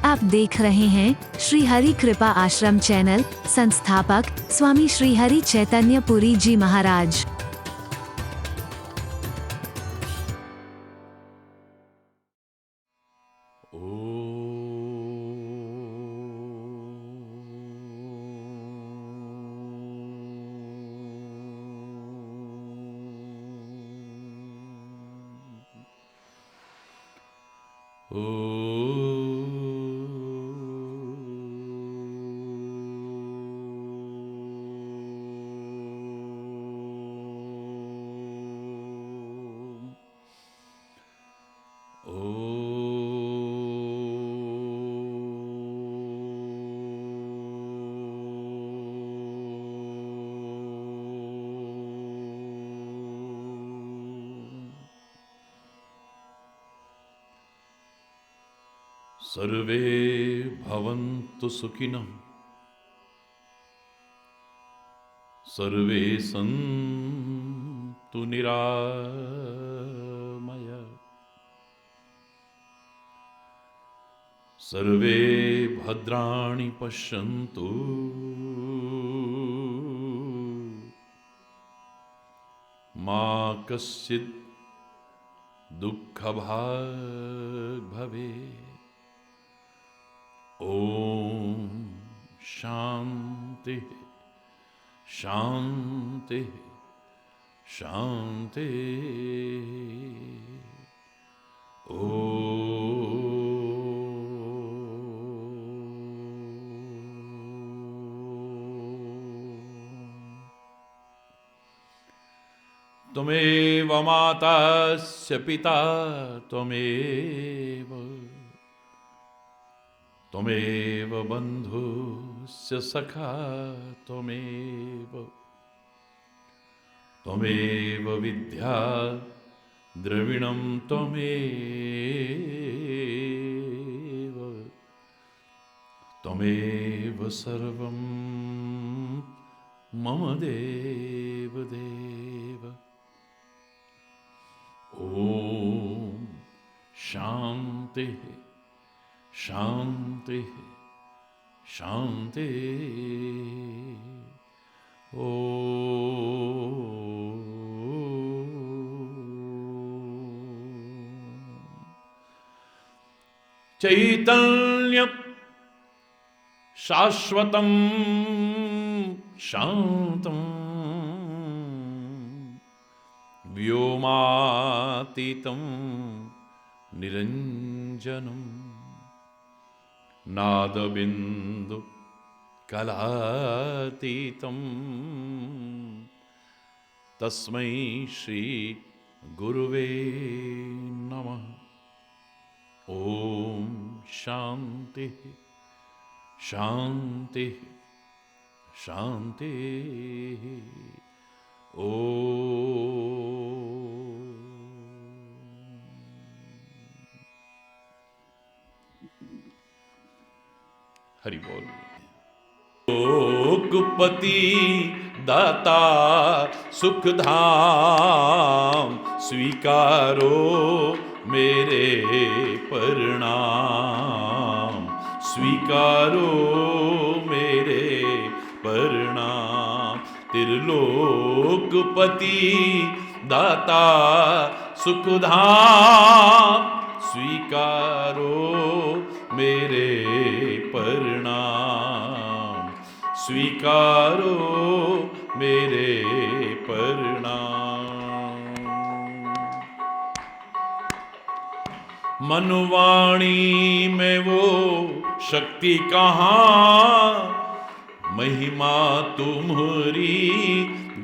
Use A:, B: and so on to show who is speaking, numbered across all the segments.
A: आप देख रहे हैं श्री हरि कृपा आश्रम चैनल। संस्थापक स्वामी श्री हरि चैतन्य पुरी जी महाराज।
B: सर्वे भवन्तु सुखिनः, सर्वे सन्तु निरामयाः, सर्वे भद्राणि पश्यन्तु मा कश्चित् दुःखभाग् भवेत्। ओम शांति शांति शांति। त्वमेव माता च पिता त्वमेव, त्वमेव बन्धुश्च सखा त्वमेव, त्वमेव विद्या द्रविणं त्वमेव, त्वमेव सर्वं मम देव देव। ओम शांति शांति शांति। ओ चैतन्य शाश्वतं शांतं व्योमातीतं निरंजनं नादबिंदु कलातीतं तस्मै श्री गुरुवे नमः। ओम शांति शांति शांति। हरि बोल। लोकपति दाता सुखधाम स्वीकारो मेरे प्रणाम, स्वीकारो मेरे प्रणाम। त्रिलोकपति दाता सुखधाम स्वीकारो मेरे प्रणाम, स्वीकारो मेरे प्रणाम। मनवाणी में वो शक्ति कहाँ, महिमा तुम्हारी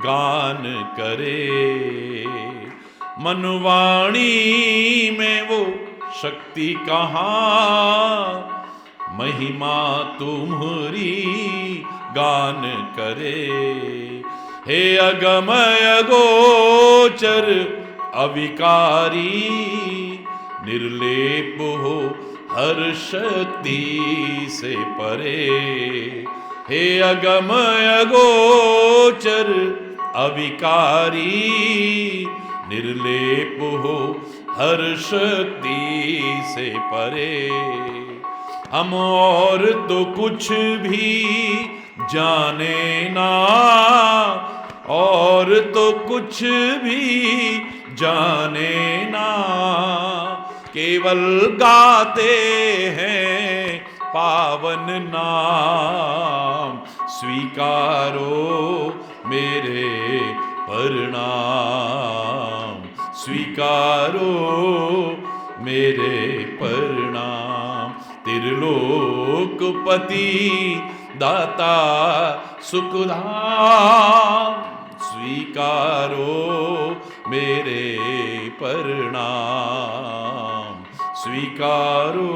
B: गान करे। मनवाणी में वो शक्ति कहाँ, महिमा तुम्हारी गान करे। हे अगमय गोचर अविकारी, निर्लेप हो हर शक्ति से परे। हे अगमय गोचर अविकारी, निर्लेप हो हर शक्ति से परे। हम और तो कुछ भी जाने ना, और तो कुछ भी जाने ना, केवल गाते हैं पावन नाम। स्वीकारो मेरे प्रणाम, स्वीकारो मेरे प्रणाम। त्रिलोकपति दाता सुखधाम, स्वीकारो मेरे प्रणाम, स्वीकारो।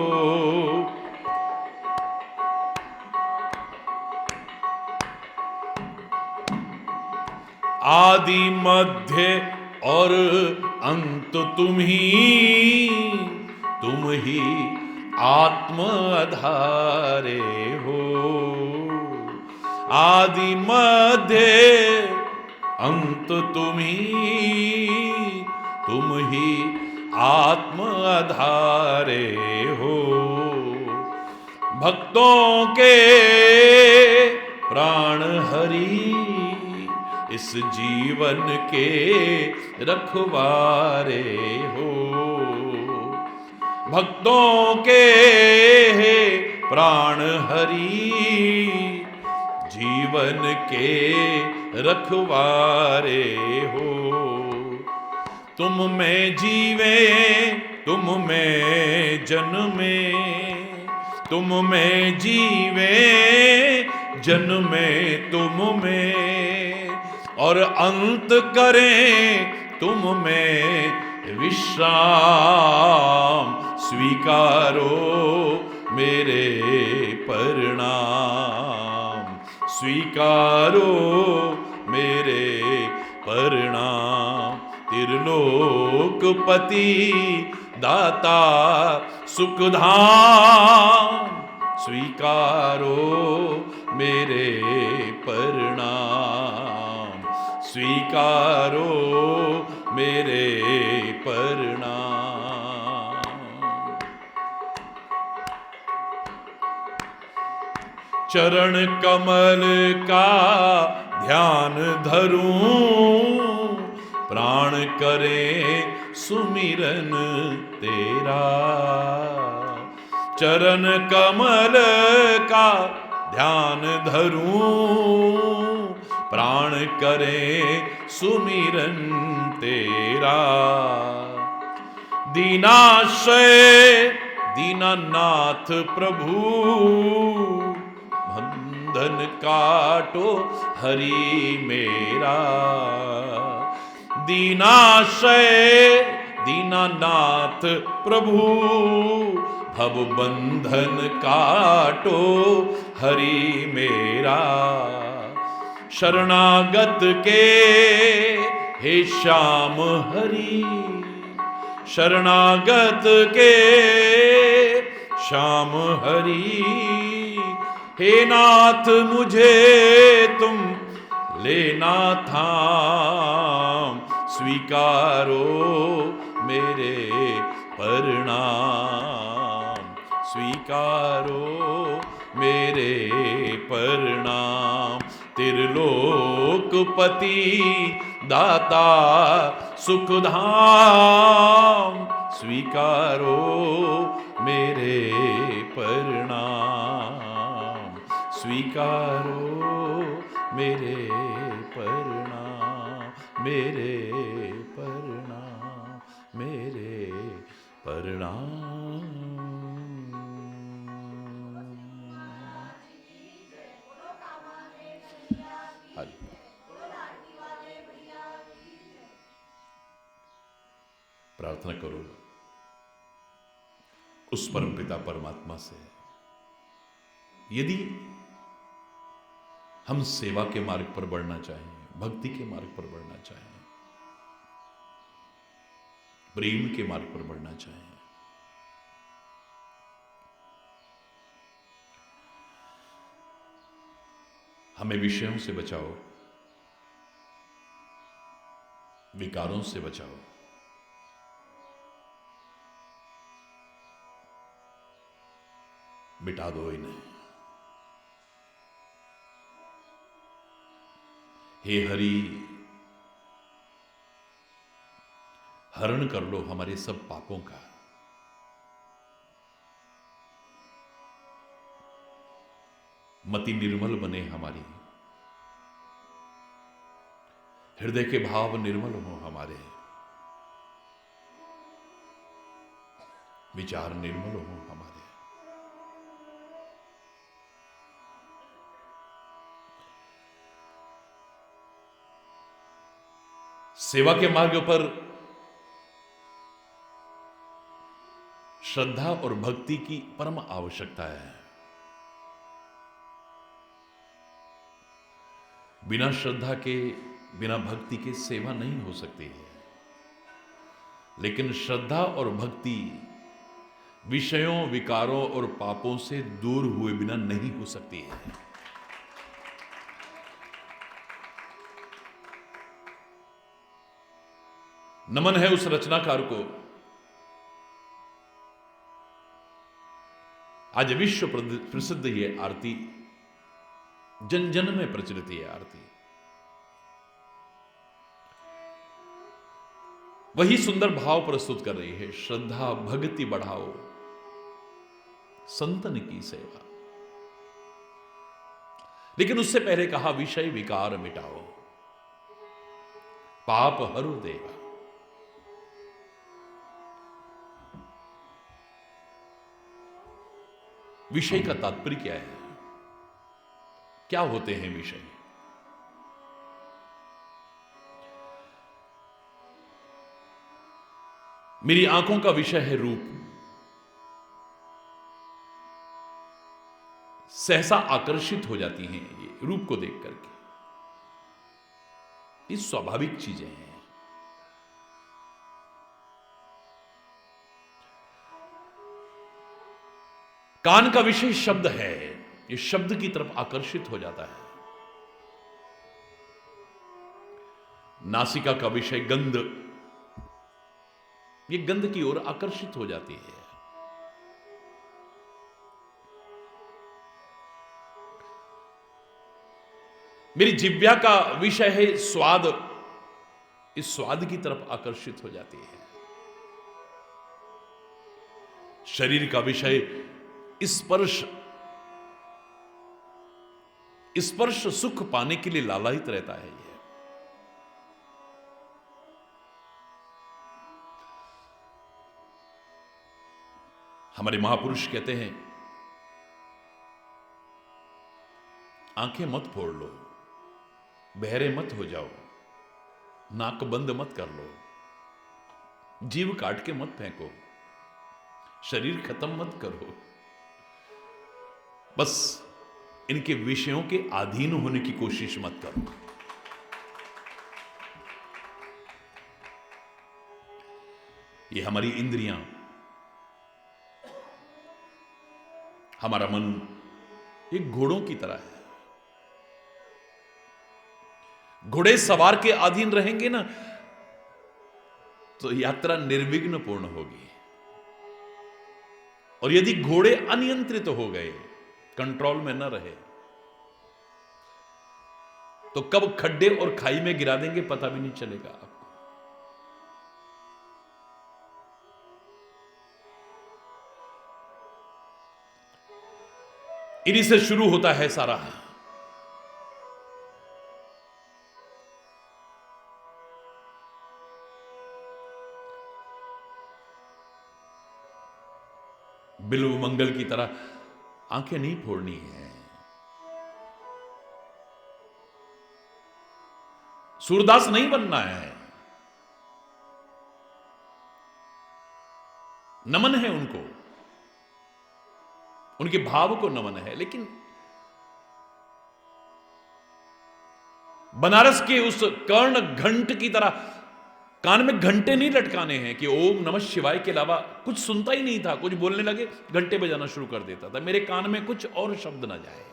B: आदि मध्य और अंत तुम ही आत्म आधारे हो। आदि मध्य अंत तुम ही आत्म आधारे हो। भक्तों के प्राण हरि, इस जीवन के रखवारे हो। भक्तों के प्राण हरि, जीवन के रखवारे हो। तुम में जीवे, तुम में जन्मे, तुम में जीवे जन्मे तुम में, और अंत करें तुम में विश्राम। स्वीकारो मेरे प्रणाम, स्वीकारो मेरे प्रणाम। त्रिलोकपति दाता सुखधाम, स्वीकारो मेरे प्रणाम, स्वीकारो मेरे प्रणाम। चरण कमल का ध्यान धरूं, प्राण करे सुमिरन तेरा। चरण कमल का ध्यान धरूं, प्राण करे सुमिरन तेरा। दीनाश्रय दीनानाथ प्रभु, बंधन काटो हरि मेरा। दीनाश्रय दीनानाथ प्रभु, भव बंधन काटो हरि मेरा। शरणागत के हे श्याम हरि, शरणागत के श्याम हरि। हे नाथ मुझे तुम लेना थाम, स्वीकारो मेरे प्रणाम, स्वीकारो मेरे प्रणाम। त्रिलोकपति दाता सुखधाम, स्वीकारो मेरे प्रणाम, स्वीकारो मेरे प्रणाम, मेरे प्रणाम, मेरे प्रणाम। प्रार्थना करो उस परमपिता परमात्मा से, यदि हम सेवा के मार्ग पर बढ़ना चाहें, भक्ति के मार्ग पर बढ़ना चाहें, प्रेम के मार्ग पर बढ़ना चाहें, हमें विषयों से बचाओ, विकारों से बचाओ, मिटा दो इन्हें। हे हरि, हरण कर लो हमारे सब पापों का। मति निर्मल बने हमारी, हृदय के भाव निर्मल हो हमारे, विचार निर्मल हो हमारे। सेवा के मार्ग पर श्रद्धा और भक्ति की परम आवश्यकता है। बिना श्रद्धा के, बिना भक्ति के सेवा नहीं हो सकती है। लेकिन श्रद्धा और भक्ति विषयों, विकारों और पापों से दूर हुए बिना नहीं हो सकती है। नमन है उस रचनाकार को। आज विश्व प्रसिद्ध ये आरती, जन जन में प्रचलित ये आरती, वही सुंदर भाव प्रस्तुत कर रही है। श्रद्धा भक्ति बढ़ाओ, संतन की सेवा। लेकिन उससे पहले कहा विषय विकार मिटाओ, पाप हरु देवा। विषय का तात्पर्य क्या है? क्या होते हैं विषय? मेरी आंखों का विषय है रूप। सहसा आकर्षित हो जाती हैं ये रूप को देख करके। ये स्वाभाविक चीजें हैं। कान का विषय शब्द है, ये शब्द की तरफ आकर्षित हो जाता है। नासिका का विषय गंध, ये गंध की ओर आकर्षित हो जाती है। मेरी जिह्वा का विषय है स्वाद, इस स्वाद की तरफ आकर्षित हो जाती है। शरीर का विषय स्पर्श, स्पर्श सुख पाने के लिए लालायित रहता है। ये हमारे महापुरुष कहते हैं, आंखें मत फोड़ लो, बहरे मत हो जाओ, नाक बंद मत कर लो, जीव काट के मत फेंको, शरीर खत्म मत करो, बस इनके विषयों के अधीन होने की कोशिश मत करो। ये हमारी इंद्रियां, हमारा मन ये घोड़ों की तरह है। घोड़े सवार के अधीन रहेंगे ना तो यात्रा निर्विघ्न पूर्ण होगी। और यदि घोड़े अनियंत्रित हो गए, कंट्रोल में न रहे, तो कब खड्डे और खाई में गिरा देंगे पता भी नहीं चलेगा आपको। इन्हीं से शुरू होता है सारा। बिल्व मंगल की तरह आंखें नहीं फोड़नी है। सूरदास नहीं बनना है। नमन है उनको, उनके भाव को नमन है। लेकिन बनारस के उस कर्ण घंट की तरह कान में घंटे नहीं लटकाने हैं कि ओम नमः शिवाय के अलावा कुछ सुनता ही नहीं था। कुछ बोलने लगे घंटे बजाना शुरू कर देता था। मेरे कान में कुछ और शब्द ना जाए।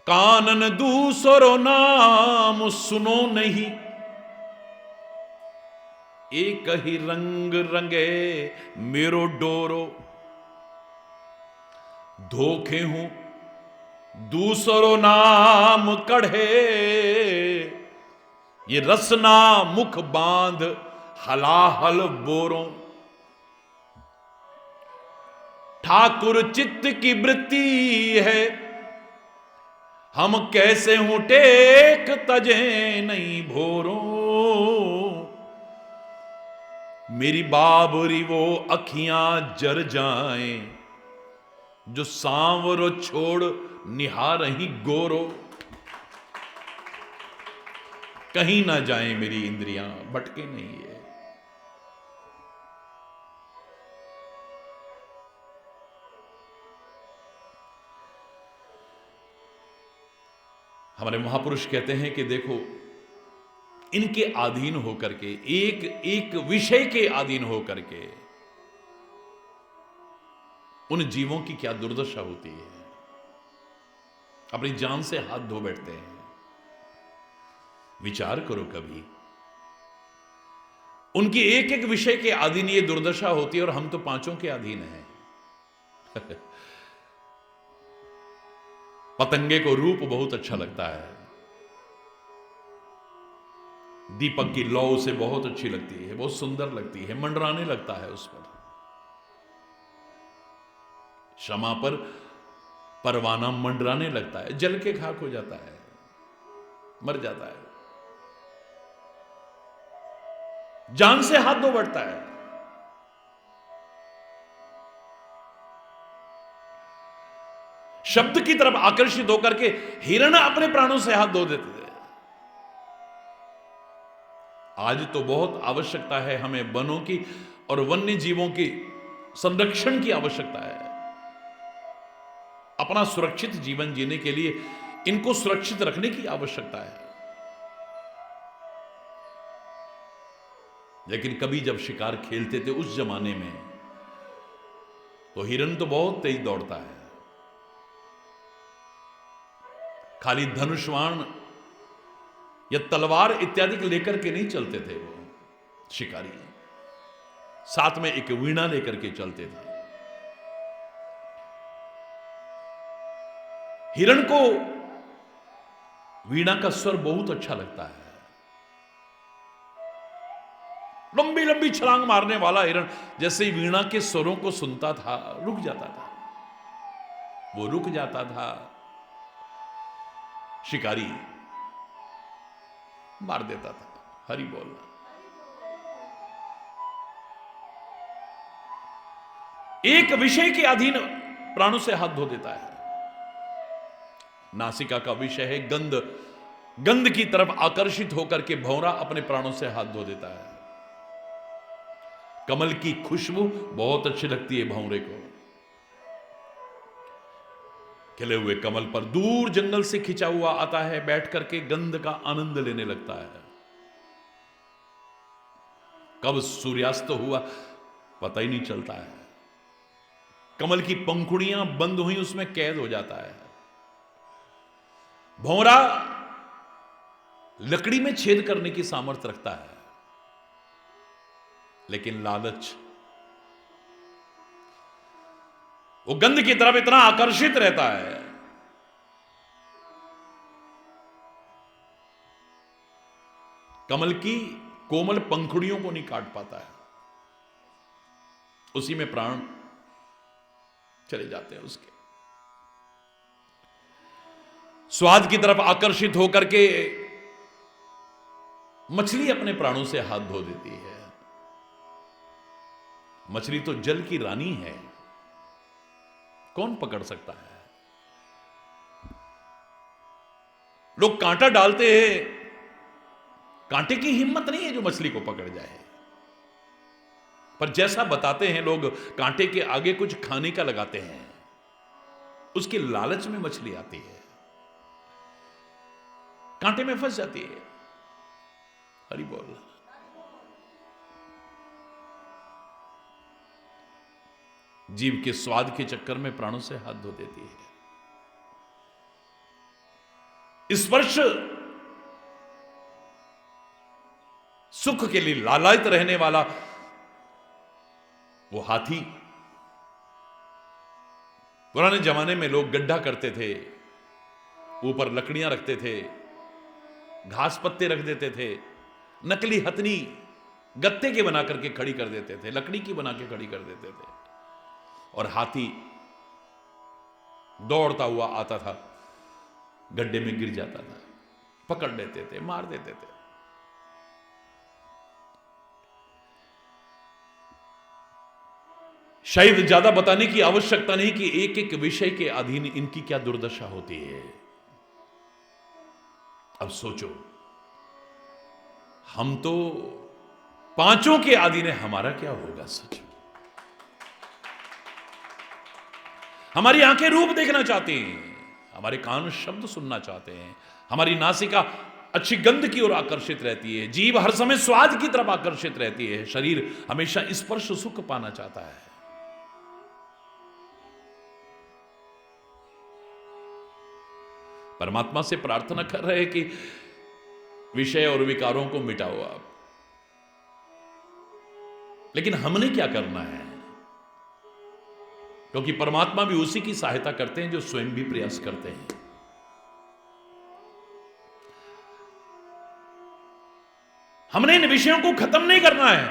B: कानन दूसरो नाम सुनो नहीं, एक ही रंग रंगे मेरो डोरो, धोखे हूं दूसरो नाम कढ़े, ये रसना मुख बांध हलाहल बोरों। ठाकुर चित्त की वृत्ति है, हम कैसे हूं टेक तजे नहीं भोरों। मेरी बाबरी वो अखियां जर जाएं, जो सांवरो छोड़ निहार ही गोरो। कहीं ना जाएं मेरी इंद्रियां, भटके नहीं है। हमारे महापुरुष कहते हैं कि देखो, इनके अधीन होकर के, एक एक विषय के अधीन होकर के उन जीवों की क्या दुर्दशा होती है। अपनी जान से हाथ धो बैठते हैं। विचार करो कभी, उनकी एक एक विषय के अधीन ये दुर्दशा होती है, और हम तो पांचों के अधीन हैं। पतंगे को रूप बहुत अच्छा लगता है, दीपक की लौ उसे बहुत अच्छी लगती है, बहुत सुंदर लगती है, मंडराने लगता है उस पर। शमा पर परवाना मंडराने लगता है, जल के खाक हो जाता है, मर जाता है, जान से हाथ धो बैठता है। शब्द की तरफ आकर्षित होकर के हिरण अपने प्राणों से हाथ धो देते थे। आज तो बहुत आवश्यकता है हमें वनों की और वन्य जीवों की संरक्षण की आवश्यकता है। अपना सुरक्षित जीवन जीने के लिए इनको सुरक्षित रखने की आवश्यकता है। लेकिन कभी जब शिकार खेलते थे उस जमाने में, तो हिरण तो बहुत तेज दौड़ता है। खाली धनुष्वाण या तलवार इत्यादि को लेकर के नहीं चलते थे वो शिकारी, साथ में एक वीणा लेकर के चलते थे। हिरण को वीणा का स्वर बहुत अच्छा लगता है। लंबी लंबी छलांग मारने वाला हिरण जैसे ही वीणा के स्वरों को सुनता था, रुक जाता था। वो रुक जाता था, शिकारी मार देता था। हरि बोल। एक विषय के अधीन प्राणों से हाथ धो देता है। नासिका का विषय है गंध। गंध की तरफ आकर्षित होकर के भौरा अपने प्राणों से हाथ धो देता है। कमल की खुशबू बहुत अच्छी लगती है भौरे को। खिले हुए कमल पर दूर जंगल से खिंचा हुआ आता है, बैठ करके गंध का आनंद लेने लगता है। कब सूर्यास्त हुआ पता ही नहीं चलता है। कमल की पंखुड़ियां बंद हुई, उसमें कैद हो जाता है। भौरा लकड़ी में छेद करने की सामर्थ्य रखता है, लेकिन लालच, वो गंध की तरफ इतना आकर्षित रहता है, कमल की कोमल पंखुड़ियों को नहीं काट पाता है। उसी में प्राण चले जाते हैं उसके। स्वाद की तरफ आकर्षित होकर के मछली अपने प्राणों से हाथ धो देती है। मछली तो जल की रानी है, कौन पकड़ सकता है। लोग कांटा डालते हैं, कांटे की हिम्मत नहीं है जो मछली को पकड़ जाए। पर जैसा बताते हैं लोग, कांटे के आगे कुछ खाने का लगाते हैं, उसके लालच में मछली आती है, कांटे में फंस जाती है। हरि बोल। जीव के स्वाद के चक्कर में प्राणों से हाथ धो देती है। स्पर्श सुख के लिए लालायित रहने वाला वो हाथी। पुराने जमाने में लोग गड्ढा करते थे, ऊपर लकड़ियां रखते थे, घास पत्ते रख देते थे, नकली हथनी गत्ते के बना करके खड़ी कर देते थे, लकड़ी की बना के खड़ी कर देते थे, और हाथी दौड़ता हुआ आता था, गड्ढे में गिर जाता था, पकड़ लेते थे, मार देते थे। शायद ज्यादा बताने की आवश्यकता नहीं कि एक एक विषय के अधीन इनकी क्या दुर्दशा होती है। अब सोचो, हम तो पांचों के अधीन है, हमारा क्या होगा? सोचो, हमारी आंखें रूप देखना चाहती हैं, हमारे कान शब्द सुनना चाहते हैं, हमारी नासिका अच्छी गंध की ओर आकर्षित रहती है, जीभ हर समय स्वाद की तरफ आकर्षित रहती है, शरीर हमेशा स्पर्श सुख पाना चाहता है। परमात्मा से प्रार्थना कर रहे हैं कि विषय और विकारों को मिटाओ आप, लेकिन हमने क्या करना है? क्योंकि परमात्मा भी उसी की सहायता करते हैं जो स्वयं भी प्रयास करते हैं। हमने इन विषयों को खत्म नहीं करना है,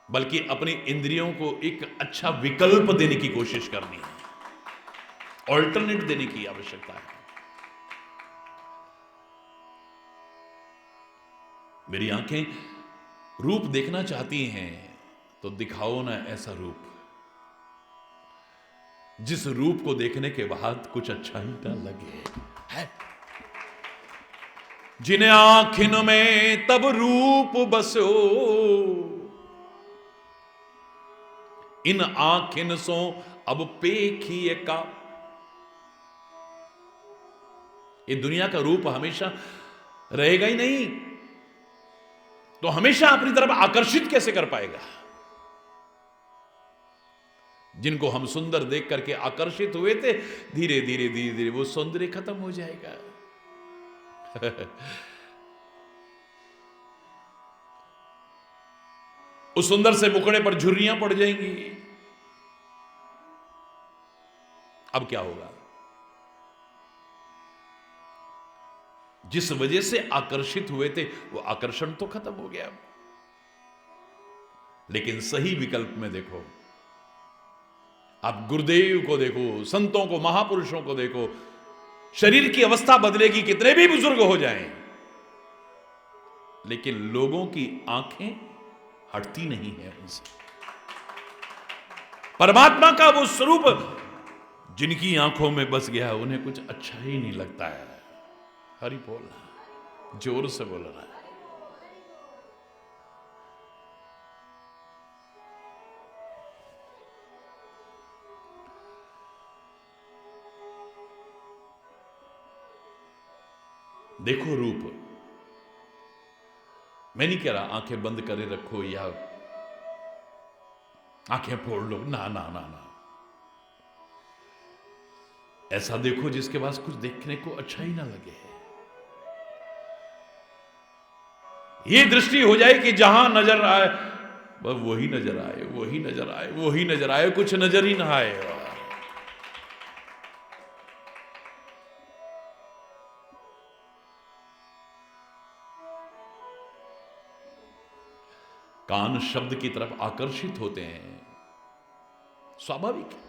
B: बल्कि अपनी इंद्रियों को एक अच्छा विकल्प देने की कोशिश करनी है, ऑल्टरनेट देने की आवश्यकता है। मेरी आंखें रूप देखना चाहती हैं तो दिखाओ ना ऐसा रूप जिस रूप को देखने के बाद कुछ अच्छा ही ना लगे है। जिन्हें आंखिन में तब रूप बसो, इन आंखिन सो अब पेखिए का। ये दुनिया का रूप हमेशा रहेगा ही नहीं, तो हमेशा अपनी तरफ आकर्षित कैसे कर पाएगा? जिनको हम सुंदर देख करके आकर्षित हुए थे, धीरे धीरे धीरे धीरे वो सौंदर्य खत्म हो जाएगा। उस सुंदर से मुखड़े पर झुर्रियां पड़ जाएंगी। अब क्या होगा? जिस वजह से आकर्षित हुए थे वो आकर्षण तो खत्म हो गया। लेकिन सही विकल्प में देखो, आप गुरुदेव को देखो, संतों को, महापुरुषों को देखो, शरीर की अवस्था बदलेगी, कितने भी बुजुर्ग हो जाएं, लेकिन लोगों की आंखें हटती नहीं है उनसे। परमात्मा का वो स्वरूप जिनकी आंखों में बस गया, उन्हें कुछ अच्छा ही नहीं लगता है। हरि बोलना, जोर से बोलना है। देखो रूप, मैं नहीं कह रहा आंखें बंद करे रखो या आंखें फोड़ लो, ना ना ना ना। ऐसा देखो जिसके पास कुछ देखने को अच्छा ही ना लगे। ये दृष्टि हो जाए कि जहां नजर आए बस वही नजर आए, वही नजर आए, वही नजर आए, कुछ नजर ही ना आए। कान शब्द की तरफ आकर्षित होते हैं, स्वाभाविक है।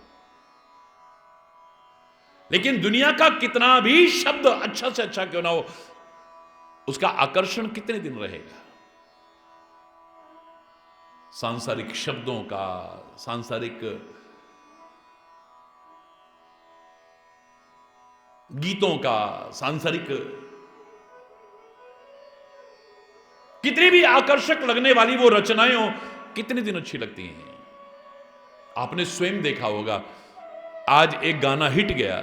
B: लेकिन दुनिया का कितना भी शब्द अच्छा से अच्छा क्यों ना हो, उसका आकर्षण कितने दिन रहेगा? सांसारिक शब्दों का, सांसारिक गीतों का, सांसारिक कितनी भी आकर्षक लगने वाली वो रचनाएं हो, कितने दिन अच्छी लगती हैं? आपने स्वयं देखा होगा, आज एक गाना हिट गया,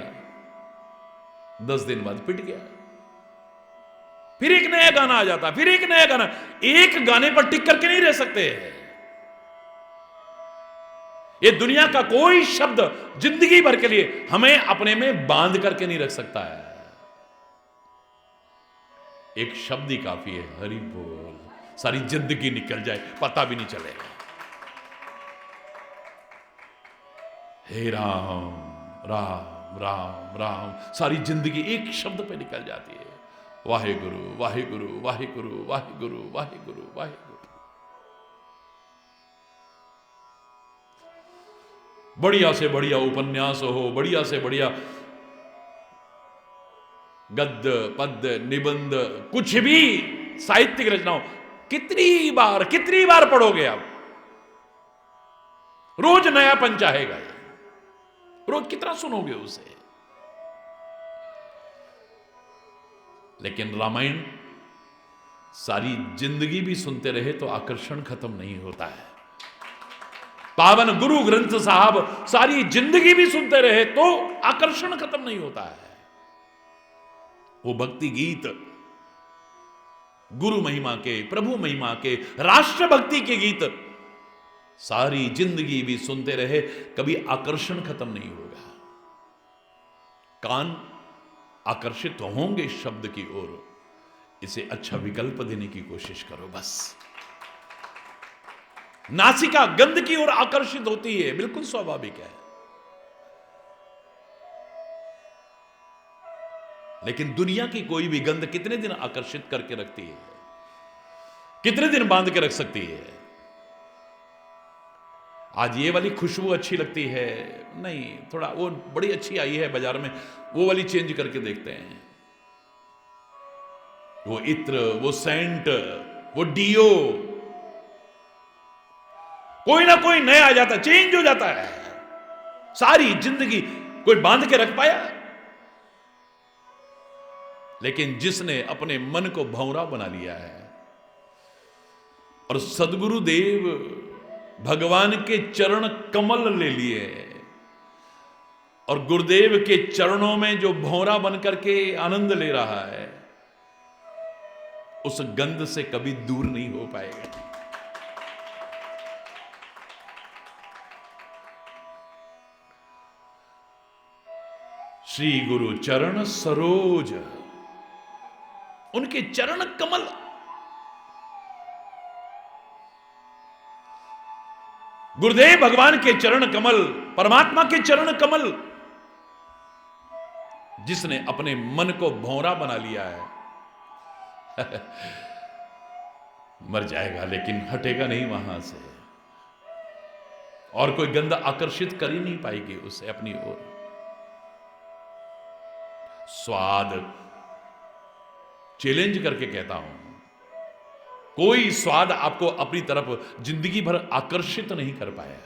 B: 10 दिन बाद पिट गया, फिर एक नया गाना आ जाता, फिर एक नया गाना। एक गाने पर टिक करके नहीं रह सकते। ये दुनिया का कोई शब्द जिंदगी भर के लिए हमें अपने में बांध करके नहीं रख सकता है। एक शब्द ही काफी है, हरि बोल। सारी जिंदगी निकल जाए, पता भी नहीं चलेगा। हे राम राम राम राम, सारी जिंदगी एक शब्द पे निकल जाती है। वाहे गुरु वाहे गुरु वाहे गुरु वाहे गुरु वाहे गुरु वाहे गुरु। बढ़िया से बढ़िया उपन्यास हो, बढ़िया से बढ़िया गद्य पद्य निबंध, कुछ भी साहित्यिक रचनाओं, कितनी बार पढ़ोगे आप? रोज नयापन चाहेगा, रोज कितना सुनोगे उसे। लेकिन रामायण सारी जिंदगी भी सुनते रहे तो आकर्षण खत्म नहीं होता है। पावन गुरु ग्रंथ साहब सारी जिंदगी भी सुनते रहे तो आकर्षण खत्म नहीं होता है। वो भक्ति गीत, गुरु महिमा के, प्रभु महिमा के, राष्ट्र भक्ति के गीत सारी जिंदगी भी सुनते रहे, कभी आकर्षण खत्म नहीं होगा। कान आकर्षित होंगे शब्द की ओर, इसे अच्छा विकल्प देने की कोशिश करो बस। नासिका गंध की ओर आकर्षित होती है, बिल्कुल स्वाभाविक है। लेकिन दुनिया की कोई भी गंध कितने दिन आकर्षित करके रखती है, कितने दिन बांध के रख सकती है? आज ये वाली खुशबू अच्छी लगती है, नहीं थोड़ा वो बड़ी अच्छी आई है बाजार में, वो वाली चेंज करके देखते हैं। वो इत्र, वो सेंट, वो डीओ, कोई ना कोई नया आ जाता, चेंज हो जाता है। सारी जिंदगी कोई बांध के रख पाया? लेकिन जिसने अपने मन को भंवरा बना लिया है और सदगुरु देव भगवान के चरण कमल ले लिए और गुरुदेव के चरणों में जो भंवरा बनकर के आनंद ले रहा है, उस गंध से कभी दूर नहीं हो पाएगा। श्री गुरु चरण सरोज, उनके चरण कमल, गुरुदेव भगवान के चरण कमल, परमात्मा के चरण कमल, जिसने अपने मन को भौंरा बना लिया है मर जाएगा लेकिन हटेगा नहीं वहां से, और कोई गंध आकर्षित कर ही नहीं पाएगी उसे अपनी ओर। स्वाद, चैलेंज करके कहता हूं, कोई स्वाद आपको अपनी तरफ जिंदगी भर आकर्षित नहीं कर पाया।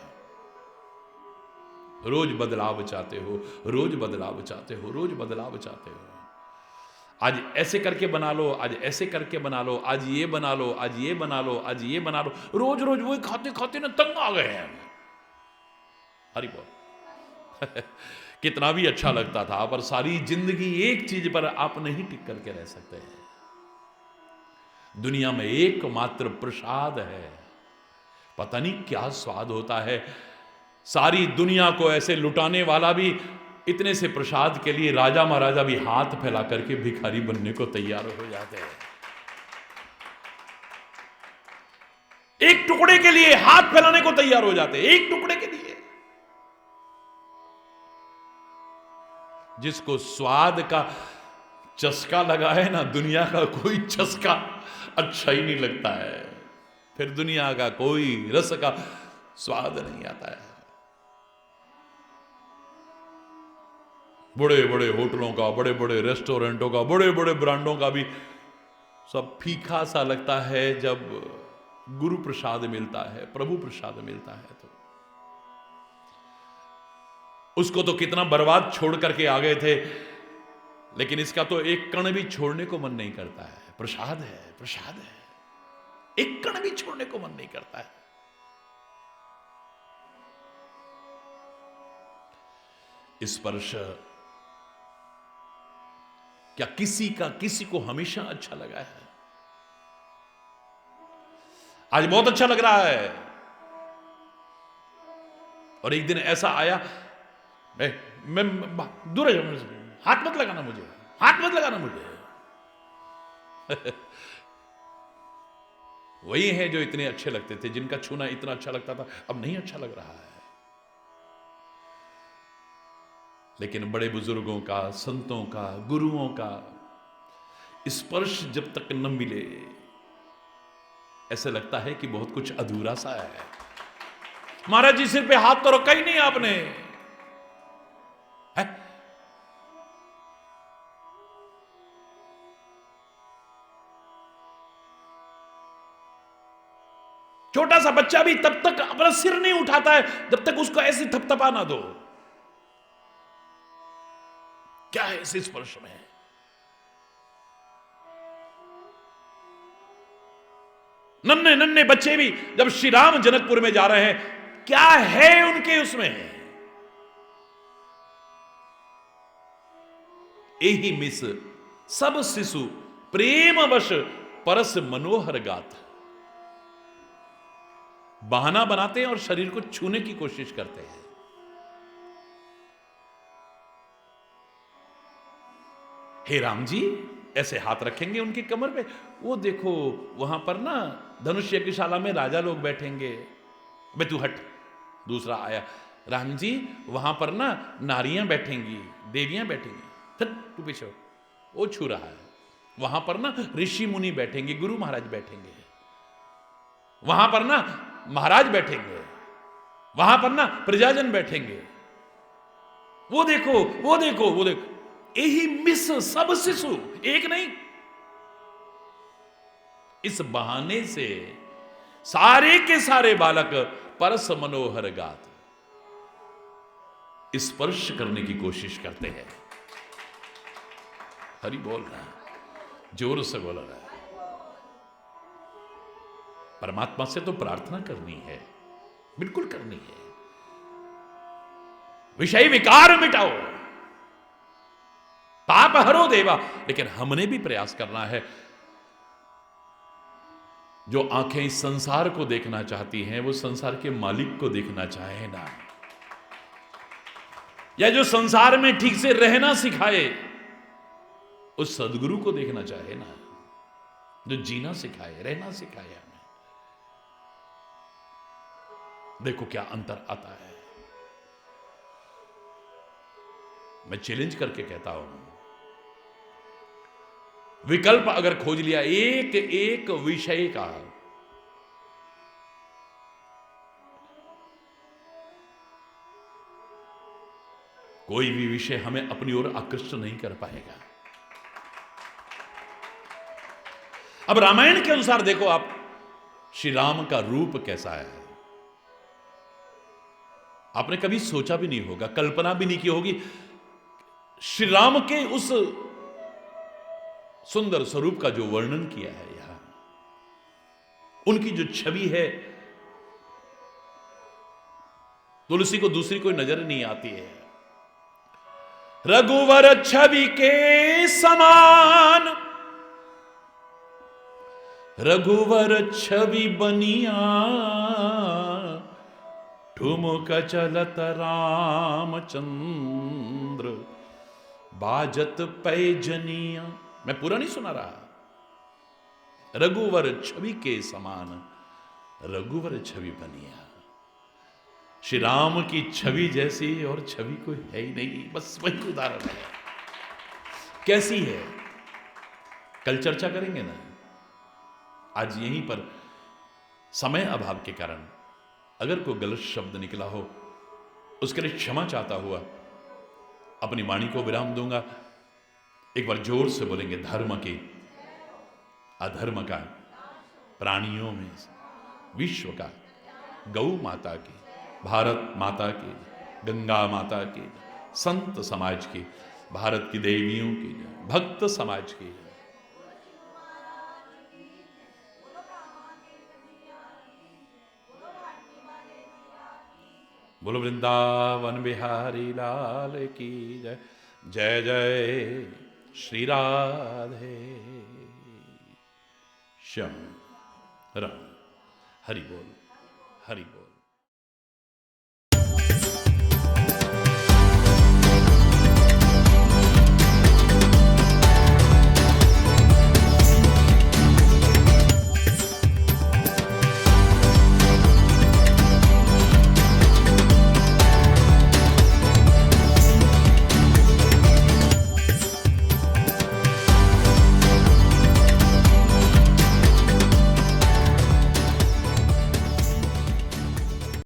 B: रोज बदलाव चाहते हो, रोज बदलाव चाहते हो, रोज बदलाव चाहते हो। आज ऐसे करके बना लो, आज ऐसे करके बना लो, आज ये बना लो, आज ये बना लो, आज ये बना लो, रोज रोज वही खाते खाते ना तंग आ गए हैं। हरि बोल। कितना भी अच्छा लगता था, पर सारी जिंदगी एक चीज पर आप नहीं टिक करके रह सकते हैं। दुनिया में एकमात्र प्रसाद है, पता नहीं क्या स्वाद होता है। सारी दुनिया को ऐसे लुटाने वाला भी इतने से प्रसाद के लिए राजा महाराजा भी हाथ फैला करके भिखारी बनने को तैयार हो जाते हैं। एक टुकड़े के लिए हाथ फैलाने को तैयार हो जाते हैं, एक टुकड़े के लिए। जिसको स्वाद का चस्का लगा है ना, दुनिया का कोई चस्का अच्छा ही नहीं लगता है, फिर दुनिया का कोई रस का स्वाद नहीं आता है। बड़े बड़े होटलों का, बड़े बड़े रेस्टोरेंटों का, बड़े बड़े ब्रांडों का भी सब फीका सा लगता है जब गुरु प्रसाद मिलता है, प्रभु प्रसाद मिलता है। तो उसको तो कितना बर्बाद छोड़ करके आ गए थे, लेकिन इसका तो एक कण भी छोड़ने को मन नहीं करता है। प्रसाद है, प्रसाद है, एक कण भी छोड़ने को मन नहीं करता है। स्पर्श क्या किसी को हमेशा अच्छा लगा है? आज बहुत अच्छा लग रहा है, और एक दिन ऐसा आया, मैं दूर हाथ मत लगाना मुझे, हाथ मत लगाना मुझे। वही हैं जो इतने अच्छे लगते थे, जिनका छूना इतना अच्छा लगता था, अब नहीं अच्छा लग रहा है। लेकिन बड़े बुजुर्गों का, संतों का, गुरुओं का स्पर्श जब तक न मिले, ऐसे लगता है कि बहुत कुछ अधूरा सा है। महाराज जी सिर पे हाथ तो रखा ही नहीं आपने है? छोटा सा बच्चा भी तब तक अपना सिर नहीं उठाता है जब तक उसको ऐसी थपथपा ना दो। क्या है इस स्पर्श में? नन्हे नन्हे बच्चे भी जब श्री राम जनकपुर में जा रहे हैं, क्या है उनके उसमें? एही मिस सब शिशु प्रेम वश परस मनोहर गात। बहाना बनाते हैं और शरीर को छूने की कोशिश करते हैं। हे राम जी, ऐसे हाथ रखेंगे उनकी कमर पे, वो देखो वहां पर ना धनुष यज्ञशाला में राजा लोग बैठेंगे। बे तू हट। दूसरा आया, राम जी वहां पर ना नारियां बैठेंगी, देवियां बैठेंगी। हट तू पीछे। वो छू रहा है। वहां पर ना ऋषि मुनि बैठेंगे, गुरु महाराज बैठेंगे, वहां पर ना महाराज बैठेंगे, वहां पर ना प्रजाजन बैठेंगे। वो देखो वो देखो वो देखो। यही मिस सब शिशु, एक नहीं। इस बहाने से सारे के सारे बालक परस मनोहर गात स्पर्श करने की कोशिश करते हैं। हरि बोल रहा है, जोर से बोल रहा है। परमात्मा से तो प्रार्थना करनी है, बिल्कुल करनी है। विषय विकार मिटाओ, पाप हरो देवा। लेकिन हमने भी प्रयास करना है। जो आंखें इस संसार को देखना चाहती हैं, वो संसार के मालिक को देखना चाहे ना। या जो संसार में ठीक से रहना सिखाए, उस सदगुरु को देखना चाहे ना, जो जीना सिखाए, रहना सिखाए हमें। देखो क्या अंतर आता है। मैं चैलेंज करके कहता हूं, विकल्प अगर खोज लिया एक एक विषय का, कोई भी विषय हमें अपनी ओर आकृष्ट नहीं कर पाएगा। अब रामायण के अनुसार देखो आप, श्री राम का रूप कैसा है। आपने कभी सोचा भी नहीं होगा, कल्पना भी नहीं की होगी, श्री राम के उस सुंदर स्वरूप का जो वर्णन किया है यहां। उनकी जो छवि है, तुलसी को दूसरी कोई नजर नहीं आती है। रघुवर छवि के समान, रघुवर छवि बनिया, ठुमक चलत रामचंद्र, बाजत पैजनिया। मैं पूरा नहीं सुना रहा। रघुवर छवि के समान, रघुवर छवि बनिया। श्री राम की छवि जैसी और छवि कोई है ही नहीं, बस वही उदाहरण है। कैसी है कल चर्चा करेंगे ना। आज यहीं पर समय अभाव के कारण अगर कोई गलत शब्द निकला हो, उसके लिए क्षमा चाहता हुआ अपनी वाणी को विराम दूंगा। एक बार जोर से बोलेंगे, धर्म के अधर्म का, प्राणियों में विश्व का, गौ माता की, भारत माता की, गंगा माता की, संत समाज की, भारत की देवियों की, भक्त समाज की। बोलो वृंदावन बिहारी लाल की जय। जय जय श्री राधे श्याम राम। हरि बोल, हरि बोल।